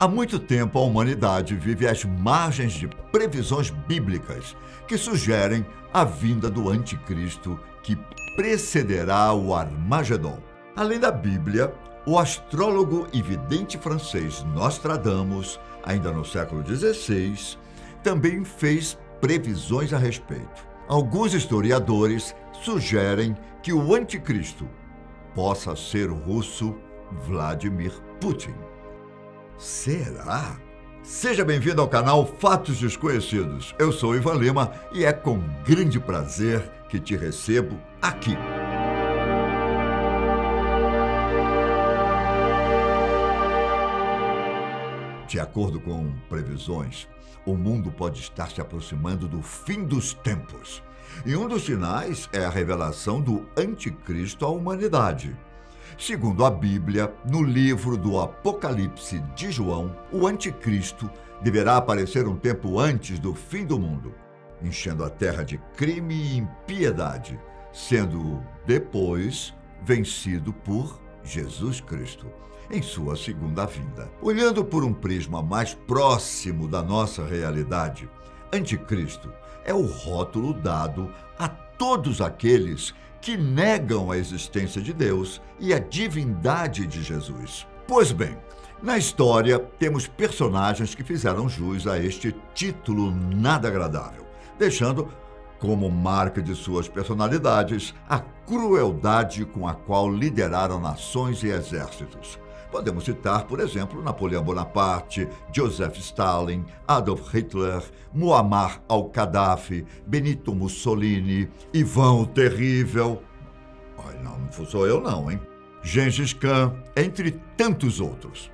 Há muito tempo a humanidade vive às margens de previsões bíblicas que sugerem a vinda do anticristo que precederá o Armagedon. Além da Bíblia, o astrólogo e vidente francês Nostradamus, ainda no século XVI, também fez previsões a respeito. Alguns historiadores sugerem que o anticristo possa ser o russo Vladimir Putin. Será? Seja bem-vindo ao canal Fatos Desconhecidos. Eu sou Ivan Lima e é com grande prazer que te recebo aqui. De acordo com previsões, o mundo pode estar se aproximando do fim dos tempos. E um dos sinais é a revelação do anticristo à humanidade. Segundo a Bíblia, no livro do Apocalipse de João, o anticristo deverá aparecer um tempo antes do fim do mundo, enchendo a terra de crime e impiedade, sendo depois vencido por Jesus Cristo em sua segunda vinda. Olhando por um prisma mais próximo da nossa realidade, anticristo é o rótulo dado a todos aqueles que negam a existência de Deus e a divindade de Jesus. Pois bem, na história temos personagens que fizeram jus a este título nada agradável, deixando como marca de suas personalidades a crueldade com a qual lideraram nações e exércitos. Podemos citar, por exemplo, Napoleão Bonaparte, Joseph Stalin, Adolf Hitler, Muammar al-Gaddafi, Benito Mussolini, Ivan o Terrível. Não sou eu não, hein? Gengis Khan, entre tantos outros.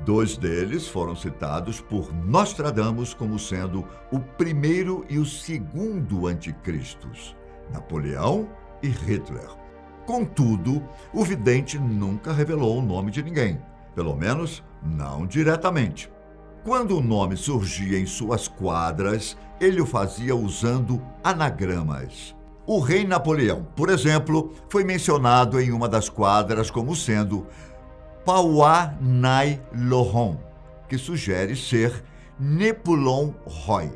Dois deles foram citados por Nostradamus como sendo o primeiro e o segundo anticristos, Napoleão e Hitler. Contudo, o vidente nunca revelou o nome de ninguém, pelo menos não diretamente. Quando o nome surgia em suas quadras, ele o fazia usando anagramas. O rei Napoleão, por exemplo, foi mencionado em uma das quadras como sendo Pauá Nai Lohon, que sugere ser Nepulon Roy.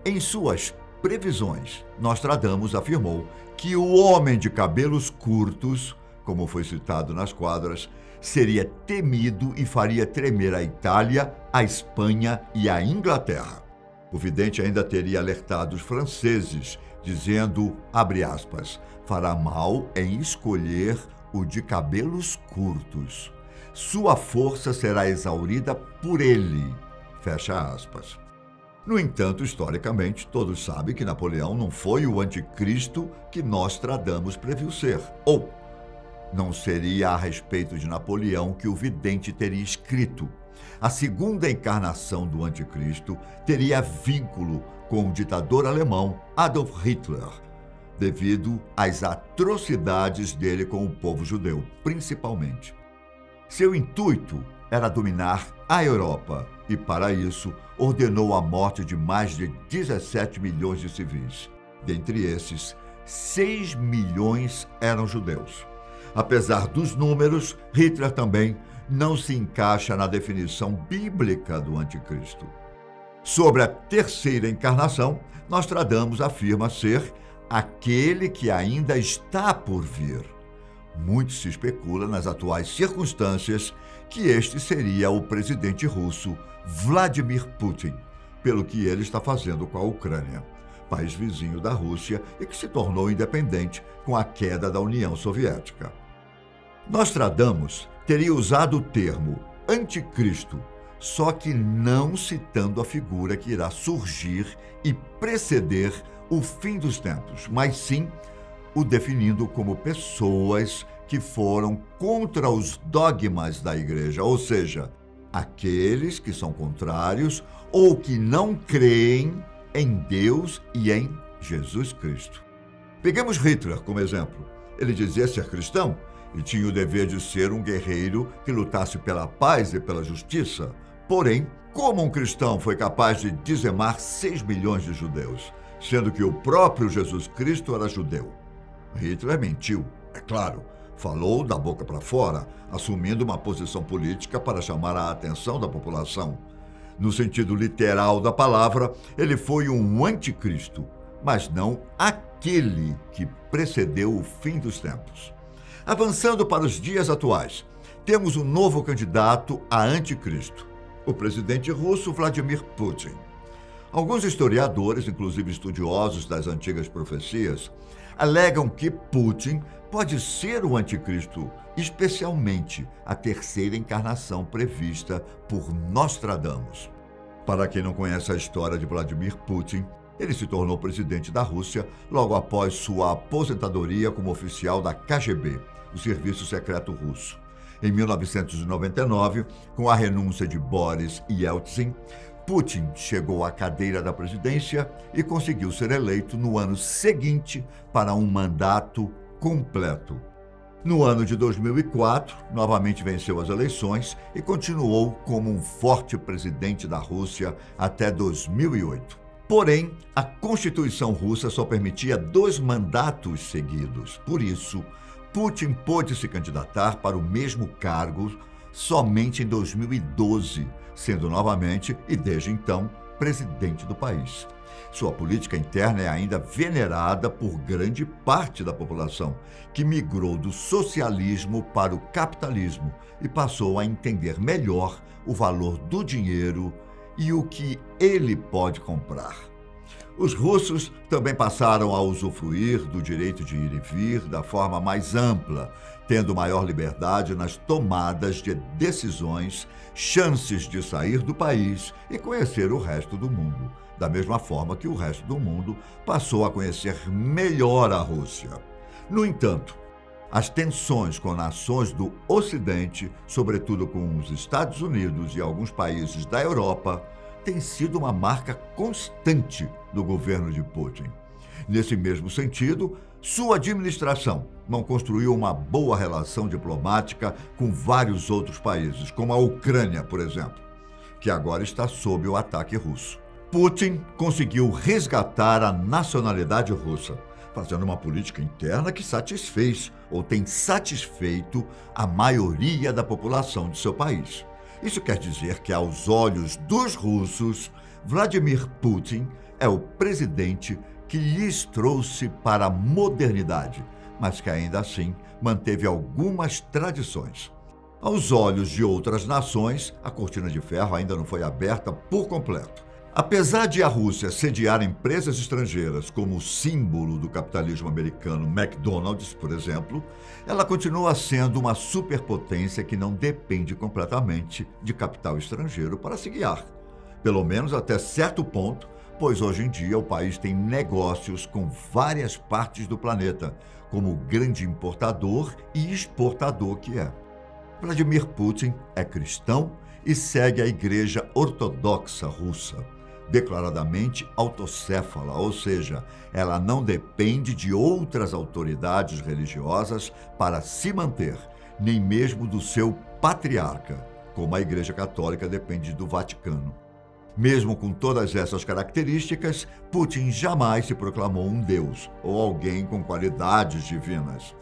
Em suas previsões, Nostradamus afirmou que o homem de cabelos curtos, como foi citado nas quadras, seria temido e faria tremer a Itália, a Espanha e a Inglaterra. O vidente ainda teria alertado os franceses, dizendo, abre aspas, fará mal em escolher o de cabelos curtos. Sua força será exaurida por ele, fecha aspas. No entanto, historicamente, todos sabem que Napoleão não foi o anticristo que Nostradamus previu ser. Ou não seria a respeito de Napoleão que o vidente teria escrito. A segunda encarnação do anticristo teria vínculo com o ditador alemão Adolf Hitler, devido às atrocidades dele com o povo judeu, principalmente. Seu intuito era dominar a Europa e, para isso, ordenou a morte de mais de 17 milhões de civis. Dentre esses, 6 milhões eram judeus. Apesar dos números, Hitler também não se encaixa na definição bíblica do anticristo. Sobre a terceira encarnação, Nostradamus afirma ser aquele que ainda está por vir. Muito se especula nas atuais circunstâncias que este seria o presidente russo Vladimir Putin, pelo que ele está fazendo com a Ucrânia, país vizinho da Rússia e que se tornou independente com a queda da União Soviética. Nostradamus teria usado o termo anticristo, só que não citando a figura que irá surgir e preceder o fim dos tempos, mas sim o definindo como pessoas que foram contra os dogmas da igreja, ou seja, aqueles que são contrários ou que não creem em Deus e em Jesus Cristo. Peguemos Hitler como exemplo. Ele dizia ser cristão e tinha o dever de ser um guerreiro que lutasse pela paz e pela justiça. Porém, como um cristão foi capaz de dizimar 6 milhões de judeus, sendo que o próprio Jesus Cristo era judeu? Hitler mentiu, é claro, Falou da boca para fora, assumindo uma posição política para chamar a atenção da população. No sentido literal da palavra, ele foi um anticristo, mas não aquele que precedeu o fim dos tempos. Avançando para os dias atuais, temos um novo candidato a anticristo, o presidente russo Vladimir Putin. Alguns historiadores, inclusive estudiosos das antigas profecias, alegam que Putin pode ser o anticristo, especialmente a terceira encarnação prevista por Nostradamus. Para quem não conhece a história de Vladimir Putin, ele se tornou presidente da Rússia logo após sua aposentadoria como oficial da KGB, o Serviço Secreto Russo. Em 1999, com a renúncia de Boris Yeltsin, Putin chegou à cadeira da presidência e conseguiu ser eleito no ano seguinte para um mandato completo. No ano de 2004, novamente venceu as eleições e continuou como um forte presidente da Rússia até 2008. Porém, a Constituição russa só permitia 2 mandatos seguidos. Por isso, Putin pôde se candidatar para o mesmo cargo somente em 2012, sendo novamente, e desde então, presidente do país. Sua política interna é ainda venerada por grande parte da população, que migrou do socialismo para o capitalismo e passou a entender melhor o valor do dinheiro e o que ele pode comprar. Os russos também passaram a usufruir do direito de ir e vir da forma mais ampla, tendo maior liberdade nas tomadas de decisões, chances de sair do país e conhecer o resto do mundo, da mesma forma que o resto do mundo passou a conhecer melhor a Rússia. No entanto, as tensões com nações do Ocidente, sobretudo com os Estados Unidos e alguns países da Europa, tem sido uma marca constante do governo de Putin. Nesse mesmo sentido, sua administração não construiu uma boa relação diplomática com vários outros países, como a Ucrânia, por exemplo, que agora está sob o ataque russo. Putin conseguiu resgatar a nacionalidade russa, fazendo uma política interna que satisfez ou tem satisfeito a maioria da população de seu país. Isso quer dizer que, aos olhos dos russos, Vladimir Putin é o presidente que lhes trouxe para a modernidade, mas que ainda assim manteve algumas tradições. Aos olhos de outras nações, a cortina de ferro ainda não foi aberta por completo. Apesar de a Rússia sediar empresas estrangeiras como o símbolo do capitalismo americano, McDonald's, por exemplo, ela continua sendo uma superpotência que não depende completamente de capital estrangeiro para se guiar. Pelo menos até certo ponto, pois hoje em dia o país tem negócios com várias partes do planeta, como grande importador e exportador que é. Vladimir Putin é cristão e segue a Igreja Ortodoxa Russa, declaradamente autocéfala, ou seja, ela não depende de outras autoridades religiosas para se manter, nem mesmo do seu patriarca, como a Igreja Católica depende do Vaticano. Mesmo com todas essas características, Putin jamais se proclamou um deus ou alguém com qualidades divinas.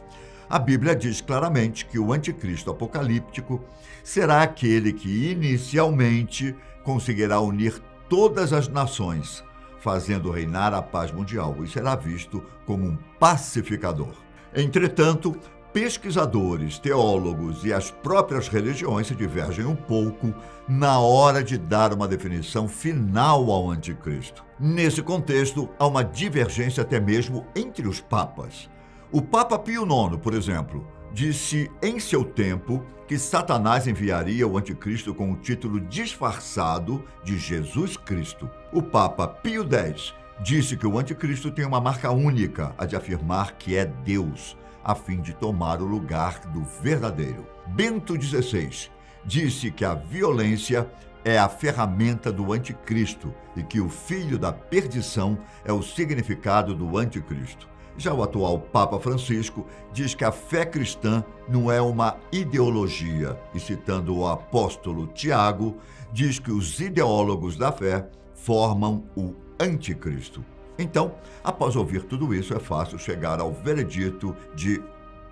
A Bíblia diz claramente que o anticristo apocalíptico será aquele que inicialmente conseguirá unir todas as nações, fazendo reinar a paz mundial, e será visto como um pacificador. Entretanto, pesquisadores, teólogos e as próprias religiões se divergem um pouco na hora de dar uma definição final ao anticristo. Nesse contexto, há uma divergência até mesmo entre os papas. O Papa Pio IX, por exemplo, disse em seu tempo que Satanás enviaria o anticristo com o título disfarçado de Jesus Cristo. O Papa Pio X disse que o anticristo tem uma marca única, a de afirmar que é Deus, a fim de tomar o lugar do verdadeiro. Bento XVI disse que a violência é a ferramenta do anticristo e que o filho da perdição é o significado do anticristo. Já o atual Papa Francisco diz que a fé cristã não é uma ideologia e, citando o apóstolo Tiago, diz que os ideólogos da fé formam o anticristo. Então, após ouvir tudo isso, é fácil chegar ao veredito de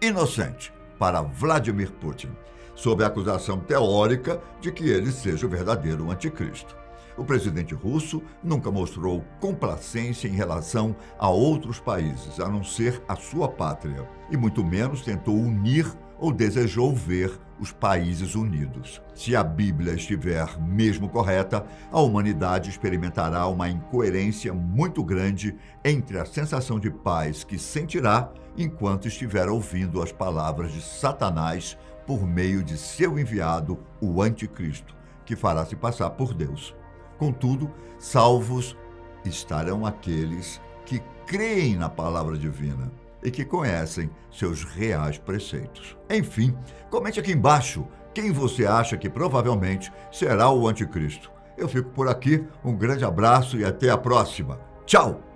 inocente para Vladimir Putin, sob a acusação teórica de que ele seja o verdadeiro anticristo. O presidente russo nunca mostrou complacência em relação a outros países, a não ser a sua pátria, e muito menos tentou unir ou desejou ver os países unidos. Se a Bíblia estiver mesmo correta, a humanidade experimentará uma incoerência muito grande entre a sensação de paz que sentirá enquanto estiver ouvindo as palavras de Satanás por meio de seu enviado, o Anticristo, que fará se passar por Deus. Contudo, salvos estarão aqueles que creem na palavra divina e que conhecem seus reais preceitos. Enfim, comente aqui embaixo quem você acha que provavelmente será o anticristo. Eu fico por aqui, um grande abraço e até a próxima. Tchau!